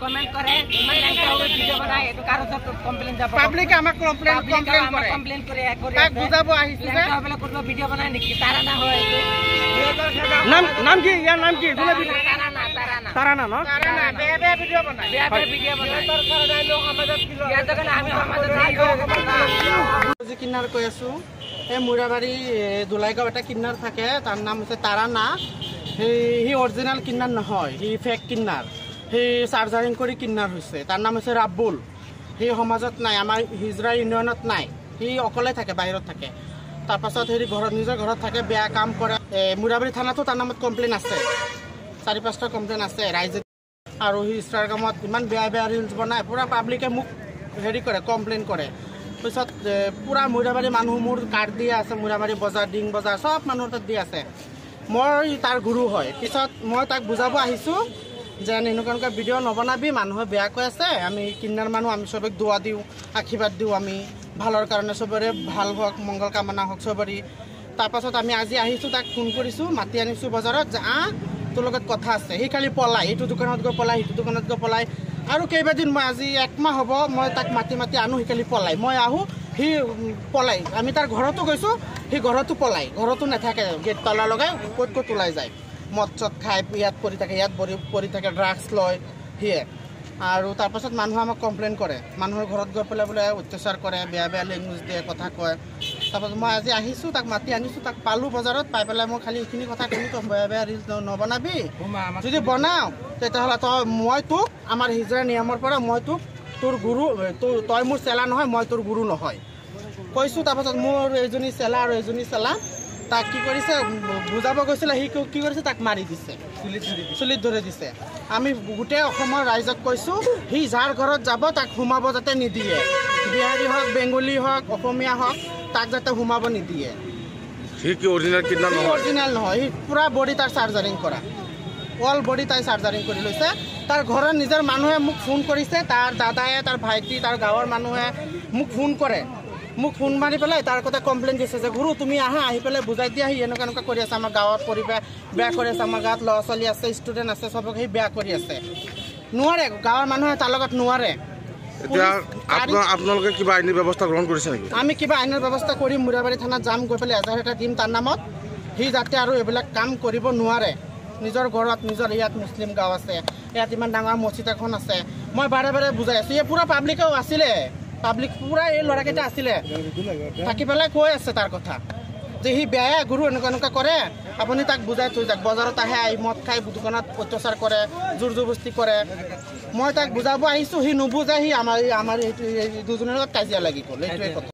comment কৰে video বনাই এটো কাৰো কমপ্লেইন যাব পাব্লিক আমাক কমপ্লেইন কৰে তাক বুজাব আহিছে যে বেলা কৰিব ভিডিও বনাই নেকি তাৰা না হয় নাম কি ইয়াৰ নাম কি তাৰানা ন তাৰানা বেয়া ভিডিও বনাই সৰকাৰ দাইলো সমাজত কিলো ইয়াৰ দোকানে আমি সমাজত যে কিনাৰ কৈ আছো এই মুৰাবাৰী দুলাইগাঁও এটা কিনাৰ থাকে তাৰ নাম হৈছে তাৰানা হি অৰিজিনাল কিনাৰ নহয় হি ফেক কিনাৰ হি চাৰ্জাৰিং কৰি কিনাৰ হৈছে তাৰ নাম হৈছে ৰাব্বুল হি সমাজত নাই আমাৰ হিজৰা ইউনিয়নত নাই হি অকলে থাকে বাহিৰত থাকে তাৰপাছত হেৰি ঘৰত নিজৰ ঘৰত থাকে বেয়া কাম কৰে মুৰাবাৰী থানাতো তাৰ নামত কমপ্লেইন আছে 4-5টা কমপ্লেইন আছে ৰাইজে আৰু হি ইনষ্টাগ্ৰামত ইমান বেয়া বেয়া ৰিলছ বনাই পুৰা পাব্লিকে মোক হেৰি কৰে কমপ্লেইন কৰে পিছত পুৰা মুৰাবাৰী মানুহ মোৰ কাৰ্ড দিয়া আছে মুৰাবাৰী বজাৰ ডিং বজাৰ সব মানুহৰ তাত দি আছে মই তাৰ গুৰু হয় পিছত মই তাক বুজাব আহিছোঁ যে এনেকুৱা ভিডিঅ' নবনাবি মানুহে বেয়া কৈ আছে আমি কিনাৰ মানুহ আমি চবক দোৱা দিওঁ আশীৰ্বাদ দিওঁ আমি ভালৰ কাৰণে চবৰে ভাল হওক মংগল কামনা হওক চবৰে তাৰপাছত আমি আজি আহিছোঁ তাক ফোন কৰিছোঁ মাতি আনিছোঁ বজাৰত যে তোৰ লগত কথা আছে সি খালি পলাই এইটো দোকানত গৈ পলাই সিটো দোকানত গৈ পলাই আৰু কেইবাদিন মই আজি 1 মাহ হ'ব মই তাক মাতি আনো সি খালি পলাই মই আহোঁ সি পলাই আমি তাৰ ঘৰতো গৈছোঁ সি ঘৰতো পলাই ঘৰতো নাথাকে গেট তলা লগাই ক'ত ওলাই যায় মদ চদ খাই ইয়াত পৰি থাকে ইয়াত পৰি থাকে ড্ৰাগছ লয় সিয়ে আৰু তাৰপাছত মানুহে আমাক কমপ্লেইন কৰে মানুহৰ ঘৰত গৈ পেলাই বোলে অত্যাচাৰ কৰে বেয়া বেয়া লেংগুৱেজ দিয়ে কথা কয় তাৰপাছত মই আজি আহিছোঁ তাক মাতি আনিছোঁ তাক পালোঁ বজাৰত পাই পেলাই মই খালি এইখিনি কথা ক'লোঁ তই বেয়া বেয়া ৰিলছ নবনাবি যদি বনাওঁ তেতিয়াহ'লে মই তোক আমাৰ হিজৰা নিয়মৰ পৰা মই তোক তোৰ গুৰু তই মোৰ চেলা নহয় মই তোৰ গুৰু নহয় কৈছোঁ তাৰপাছত মোৰ এজনী চেলা আৰু এজনী চেলা তাক কি কৰিছে বুজাব গৈছিলে সি কি কৰিছে তাক মাৰি দিছে চুলিত ধৰি দিছে আমি গোটেই অসমৰ ৰাইজক কৈছোঁ সি যাৰ ঘৰত যাব তাক সোমাব যাতে নিদিয়ে বিহাৰী হওক বেংগলী হওক অসমীয়া হওক তাক যাতে সোমাব নিদিয়ে অৰিজিনেল নহয় সি পুৰা বডি তাৰ চাৰ্জাৰিং কৰা অল বডি তাই চাৰ্জাৰিং কৰি লৈছে তাৰ ঘৰৰ নিজৰ মানুহে মোক ফোন কৰিছে তাৰ দাদায়ে তাৰ ভাইটি তাৰ গাঁৱৰ মানুহে মোক ফোন কৰে মোক ফোন মাৰি পেলাই তাৰ কথা কমপ্লেইন দিছে যে গুৰু তুমি আহি পেলাই বুজাই দিয়া সি এনেকুৱা কৰি আছে আমাৰ গাঁৱৰ পৰিৱেশ বেয়া কৰি আছে আমাৰ গাঁৱত ল'ৰা ছোৱালী আছে ষ্টুডেণ্ট আছে চবক সি বেয়া কৰি আছে নোৱাৰে গাঁৱৰ মানুহে তাৰ লগত নোৱাৰে আপোনালোকে কিবা আইনী ব্যৱস্থা গ্ৰহণ কৰিছে নেকি আমি কিবা আইনৰ ব্যৱস্থা কৰিম মুৰাবাৰী থানাত যাম গৈ পেলাই এজাহাৰ এটা দিম তাৰ নামত সি যাতে আৰু এইবিলাক কাম কৰিব নোৱাৰে নিজৰ ঘৰত নিজৰ ইয়াত মুছলিম গাঁও আছে ইয়াত ইমান ডাঙৰ মছজিদ এখন আছে মই বাৰে বাৰে বুজাই আছোঁ এই পুৰা পাব্লিকেও আছিলে পাব্লিক পুৰা এই ল'ৰাকেইটা আছিলে থাকি পেলাই কৈ আছে তাৰ কথা যে সি বেয়া গুৰু এনেকুৱা কৰে আপুনি তাক বুজাই থৈ যাওক বজাৰত আহে মদ খাই দোকানত অত্যাচাৰ কৰে জোৰ জবস্তি কৰে মই তাক বুজাব আহিছোঁ সি নুবুজে সি আমাৰ দুজনৰ লগত কাজিয়া লাগি গ'ল এইটোৱে কথা